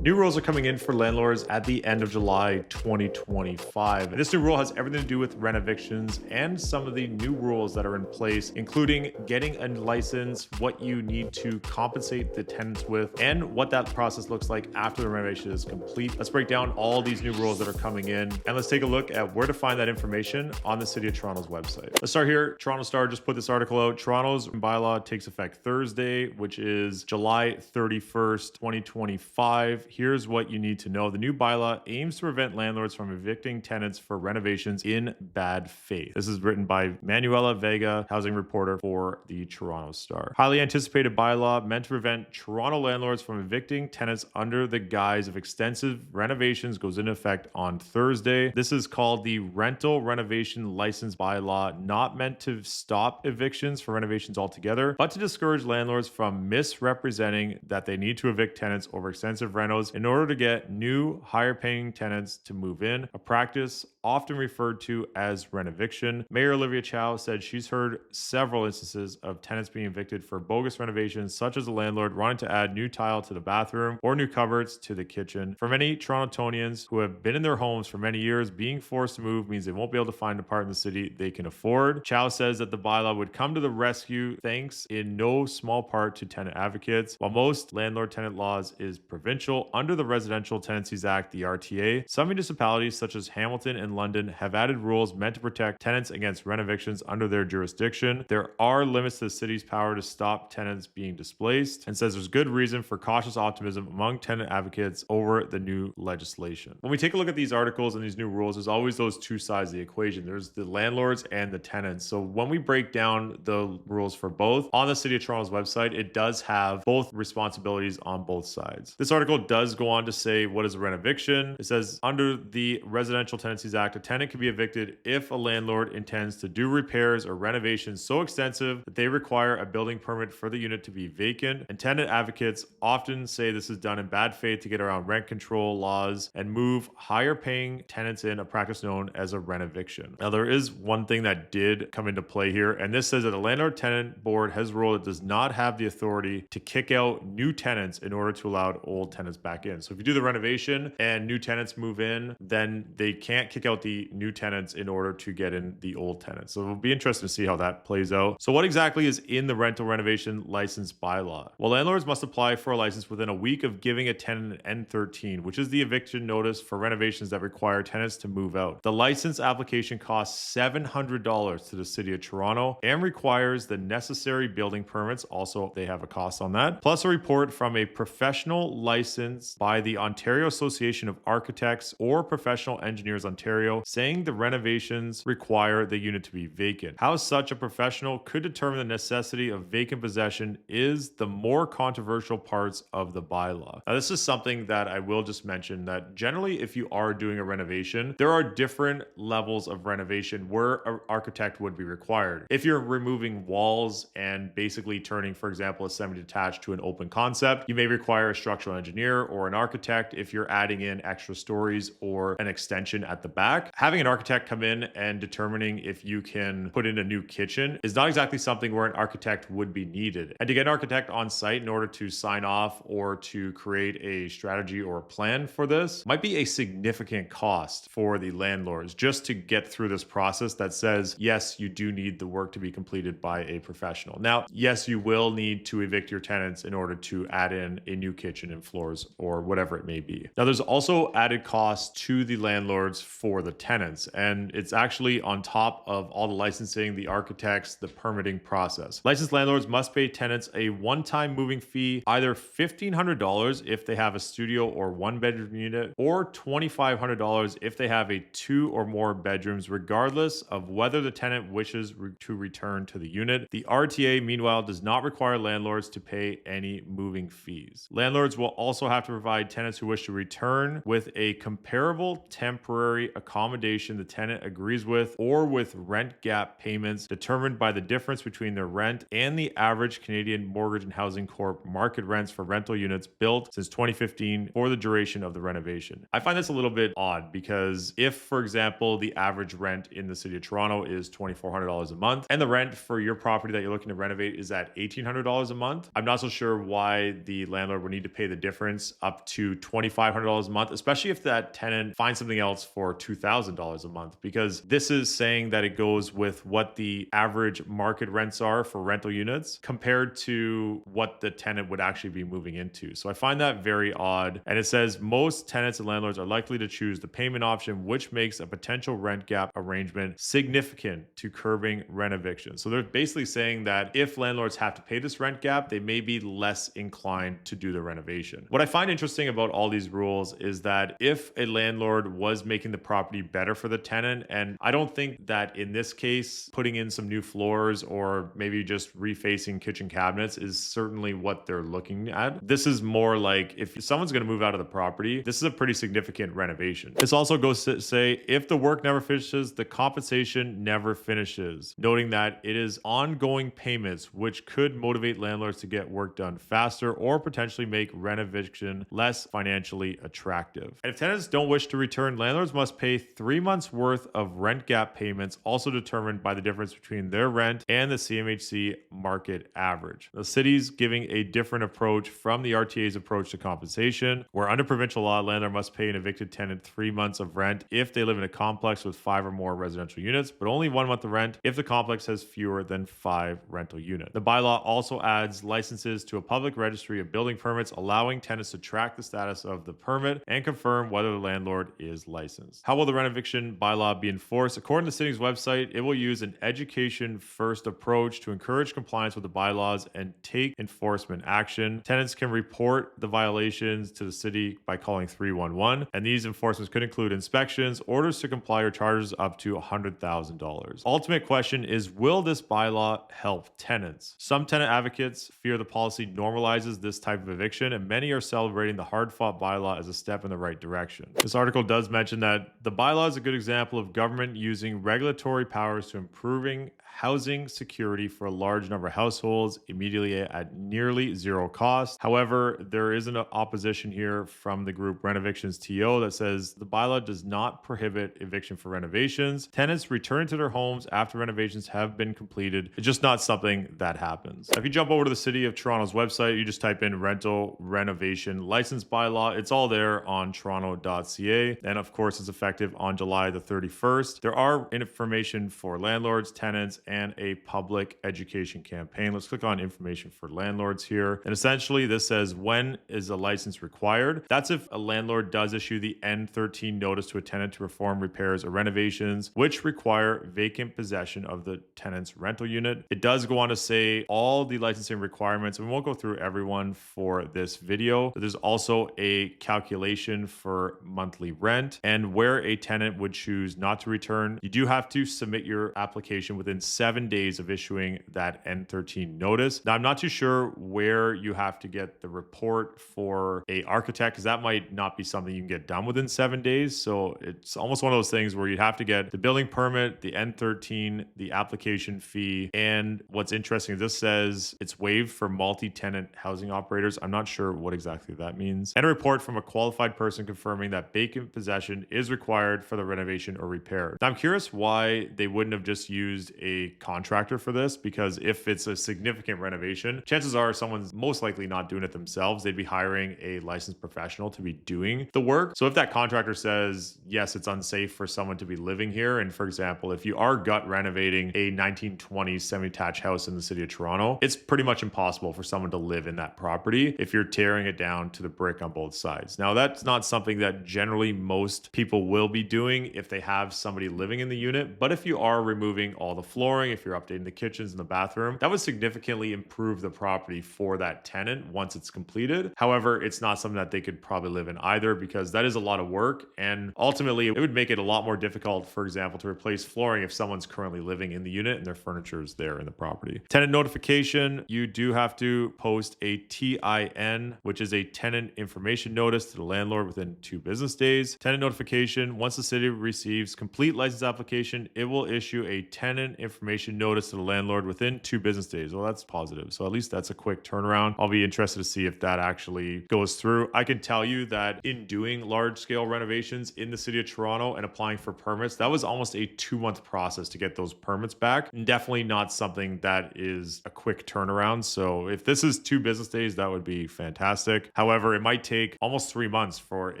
New rules are coming in for landlords at the end of July 2025. This new rule has everything to do with renovictions and some of the new rules that are in place, including getting a license, what you need to compensate the tenants with, and what that process looks like after the renovation is complete. Let's break down all these new rules that are coming in, and let's take a look at where to find that information on the City of Toronto's website. Let's start here. Toronto Star just put this article out. Toronto's bylaw takes effect Thursday, which is July 31st, 2025. Here's what you need to know. The new bylaw aims to prevent landlords from evicting tenants for renovations in bad faith. This is written by Manuela Vega, housing reporter for the Toronto Star. Highly anticipated bylaw meant to prevent Toronto landlords from evicting tenants under the guise of extensive renovations goes into effect on Thursday. This is called the Rental Renovation License Bylaw, not meant to stop evictions for renovations altogether, but to discourage landlords from misrepresenting that they need to evict tenants over extensive rentals in order to get new, higher paying tenants to move in, a practice often referred to as renoviction. Mayor Olivia Chow said she's heard several instances of tenants being evicted for bogus renovations, such as a landlord wanting to add new tile to the bathroom or new cupboards to the kitchen. For many Torontonians who have been in their homes for many years, being forced to move means they won't be able to find a part in the city they can afford. Chow says that the bylaw would come to the rescue thanks in no small part to tenant advocates. While most landlord-tenant laws is provincial, under the Residential Tenancies Act, the RTA, some municipalities such as Hamilton and London have added rules meant to protect tenants against renovictions under their jurisdiction. There are limits to the city's power to stop tenants being displaced, and says there's good reason for cautious optimism among tenant advocates over the new legislation. When we take a look at these articles and these new rules, there's always those two sides of the equation. There's the landlords and the tenants. So when we break down the rules for both on the City of Toronto's website, it does have both responsibilities on both sides. This article does go on to say what is a renoviction. It says under the Residential Tenancies Act, a tenant can be evicted if a landlord intends to do repairs or renovations so extensive that they require a building permit for the unit to be vacant. And tenant advocates often say this is done in bad faith to get around rent control laws and move higher paying tenants in, a practice known as a renoviction. Now, there is one thing that did come into play here, and this says that the landlord tenant board has ruled it does not have the authority to kick out new tenants in order to allow old tenants back in. So if you do the renovation and new tenants move in, then they can't kick out the new tenants in order to get in the old tenants. So it'll be interesting to see how that plays out. So what exactly is in the rental renovation license bylaw? Well, landlords must apply for a license within a week of giving a tenant an N13, which is the eviction notice for renovations that require tenants to move out. The license application costs $700 to the City of Toronto and requires the necessary building permits. Also, they have a cost on that, plus a report from a professional license by the Ontario Association of Architects or Professional Engineers Ontario saying the renovations require the unit to be vacant. How such a professional could determine the necessity of vacant possession is the more controversial parts of the bylaw. Now, this is something that I will just mention that generally, if you are doing a renovation, there are different levels of renovation where an architect would be required. If you're removing walls and basically turning, for example, a semi-detached to an open concept, you may require a structural engineer or an architect. If you're adding in extra stories or an extension at the back, having an architect come in and determining if you can put in a new kitchen is not exactly something where an architect would be needed. And to get an architect on site in order to sign off or to create a strategy or a plan for this might be a significant cost for the landlords just to get through this process that says, yes, you do need the work to be completed by a professional. Now, yes, you will need to evict your tenants in order to add in a new kitchen and floors or whatever it may be. Now, there's also added costs to the landlords for the tenants, and it's actually on top of all the licensing, the architects, the permitting process. Licensed landlords must pay tenants a one-time moving fee, either $1,500 if they have a studio or one-bedroom unit, or $2,500 if they have a 2 or more bedrooms, regardless of whether the tenant wishes to return to the unit. The RTA, meanwhile, does not require landlords to pay any moving fees. Landlords will also have to provide tenants who wish to return with a comparable temporary accommodation the tenant agrees with, or with rent gap payments determined by the difference between their rent and the average Canadian Mortgage and Housing Corp market rents for rental units built since 2015 for the duration of the renovation. I find this a little bit odd because if, for example, the average rent in the City of Toronto is $2,400 a month and the rent for your property that you're looking to renovate is at $1,800 a month, I'm not so sure why the landlord would need to pay the difference payments up to $2,500 a month, especially if that tenant finds something else for $2,000 a month, because this is saying that it goes with what the average market rents are for rental units compared to what the tenant would actually be moving into. So I find that very odd. And it says most tenants and landlords are likely to choose the payment option, which makes a potential rent gap arrangement significant to curbing rent eviction. So they're basically saying that if landlords have to pay this rent gap, they may be less inclined to do the renovation. What I find interesting about all these rules is that if a landlord was making the property better for the tenant, and I don't think that in this case, putting in some new floors or maybe just refacing kitchen cabinets is certainly what they're looking at. This is more like if someone's going to move out of the property, this is a pretty significant renovation. This also goes to say if the work never finishes, the compensation never finishes, noting that it is ongoing payments which could motivate landlords to get work done faster or potentially make renovation less financially attractive. And if tenants don't wish to return, landlords must pay 3 months worth of rent gap payments, also determined by the difference between their rent and the CMHC market average. The city's giving a different approach from the RTA's approach to compensation, where under provincial law, a landlord must pay an evicted tenant 3 months of rent if they live in a complex with 5 or more residential units, but only 1 month of rent if the complex has fewer than 5 rental units. The bylaw also adds licenses to a public registry of building permits, allowing tenants to track the status of the permit and confirm whether the landlord is licensed. How will the Renoviction bylaw be enforced? According to the city's website, it will use an education-first approach to encourage compliance with the bylaws and take enforcement action. Tenants can report the violations to the city by calling 311, and these enforcements could include inspections, orders to comply, or charges up to $100,000. Ultimate question is, will this bylaw help tenants? Some tenant advocates fear the policy normalizes this type of eviction, and many are celebrating the hard-fought bylaw as a step in the right direction. This article does mention that the bylaw is a good example of government using regulatory powers to improving housing security for a large number of households immediately at nearly zero cost. However, there is an opposition here from the group Renovictions TO that says the bylaw does not prohibit eviction for renovations. Tenants return to their homes after renovations have been completed. It's just not something that happens. If you jump over to the City of Toronto's website, you just type in rental renovation license bylaw. It's all there on toronto.ca. And of course, it's effective on July the 31st. There are information for landlords, tenants, and a public education campaign. Let's click on information for landlords here. And essentially this says, when is a license required? That's if a landlord does issue the N13 notice to a tenant to perform repairs or renovations, which require vacant possession of the tenant's rental unit. It does go on to say all the licensing requirements, and we won't go through everyone for this video, but there's also a calculation for monthly rent and where a tenant would choose not to return. You do have to submit your application within 7 days of issuing that N13 notice. Now, I'm not too sure where you have to get the report for a architect, because that might not be something you can get done within 7 days. So it's almost one of those things where you'd have to get the building permit, the N13, the application fee. And what's interesting is this says it's waived for multi-tenant housing operators. I'm not sure what exactly that means. And a report from a qualified person confirming that vacant possession is required for the renovation or repair. Now, I'm curious why they wouldn't have just used a contractor for this, because if it's a significant renovation, chances are someone's most likely not doing it themselves. They'd be hiring a licensed professional to be doing the work. So if that contractor says, yes, it's unsafe for someone to be living here, and for example, if you are gut renovating a 1920s semi-detached house in the city of Toronto, it's pretty much impossible for someone to live in that property if you're tearing it down to the brick on both sides. Now, that's not something that generally most people will be doing if they have somebody living in the unit, but if you are removing all the flooring, if you're updating the kitchens and the bathroom, that would significantly improve the property for that tenant once it's completed. However, it's not something that they could probably live in either, because that is a lot of work, and ultimately it would make it a lot more difficult, for example, to replace flooring if someone's currently living in the unit and their furniture is there in the property. Tenant notification, you do have to post a TIN, which is a tenant information notice to the landlord within 2 business days. Tenant notification, once the city receives complete license application, it will issue a tenant information information notice to the landlord within 2 business days. Well, that's positive. So at least that's a quick turnaround. I'll be interested to see if that actually goes through. I can tell you that in doing large scale renovations in the city of Toronto and applying for permits, that was almost a 2-month process to get those permits back. And definitely not something that is a quick turnaround. So if this is 2 business days, that would be fantastic. However, it might take almost 3 months for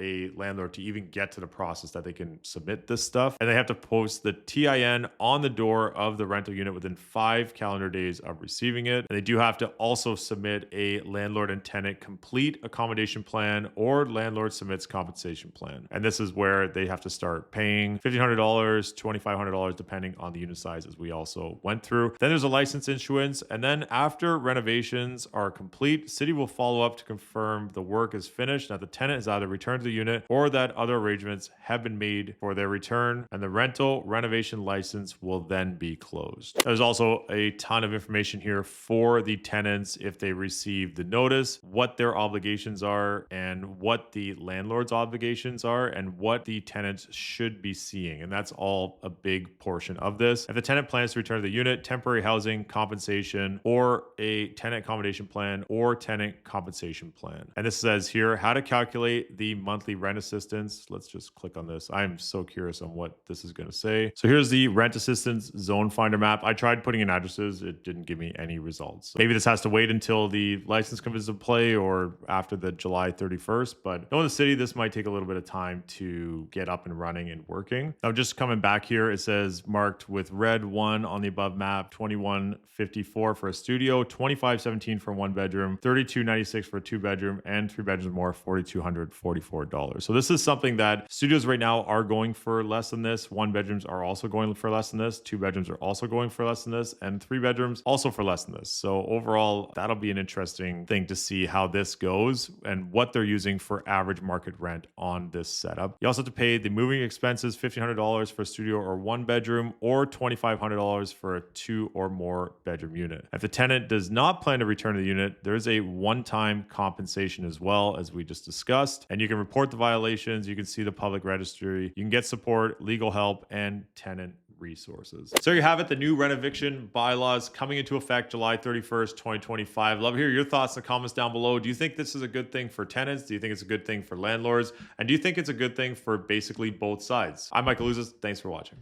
a landlord to even get to the process that they can submit this stuff. And they have to post the TIN on the door of the rental unit within 5 calendar days of receiving it. And they do have to also submit a landlord and tenant complete accommodation plan or landlord submits compensation plan. And this is where they have to start paying $1,500, $2,500, depending on the unit size, as we also went through. Then there's a license issuance. And then after renovations are complete, city will follow up to confirm the work is finished, that the tenant has either returned to the unit or that other arrangements have been made for their return, and the rental renovation license will then be closed. There's also a ton of information here for the tenants if they receive the notice, what their obligations are, and what the landlord's obligations are, and what the tenants should be seeing. And that's all a big portion of this. If the tenant plans to return to the unit, temporary housing, compensation, or a tenant accommodation plan or tenant compensation plan. And this says here how to calculate the monthly rent assistance. Let's just click on this. I'm so curious on what this is going to say. So here's the rent assistance zone finder map. I tried putting in addresses. It didn't give me any results. So maybe this has to wait until the license comes into play or after the July 31st. But knowing the city, this might take a little bit of time to get up and running and working. Now, just coming back here, it says marked with red 1 on the above map, 2154 for a studio, 2517 for a 1-bedroom, 3296 for a 2-bedroom, and 3 bedrooms more, $4,244. So this is something that studios right now are going for less than this. 1-bedrooms are also going for less than this. 2-bedrooms are also going for less than this, and 3-bedrooms also for less than this. So overall, that'll be an interesting thing to see how this goes and what they're using for average market rent on this setup. You also have to pay the moving expenses, $1,500 for a studio or 1-bedroom, or $2,500 for a 2 or more bedroom unit. If the tenant does not plan to return to the unit, there is a one-time compensation as well, as we just discussed. And you can report the violations, you can see the public registry, you can get support, legal help, and tenant resources. So you have it, the new Renoviction bylaws coming into effect July 31st, 2025. Love to hear your thoughts in the comments down below. Do you think this is a good thing for tenants? Do you think it's a good thing for landlords? And do you think it's a good thing for basically both sides? I'm Michael Ouzas. Thanks for watching.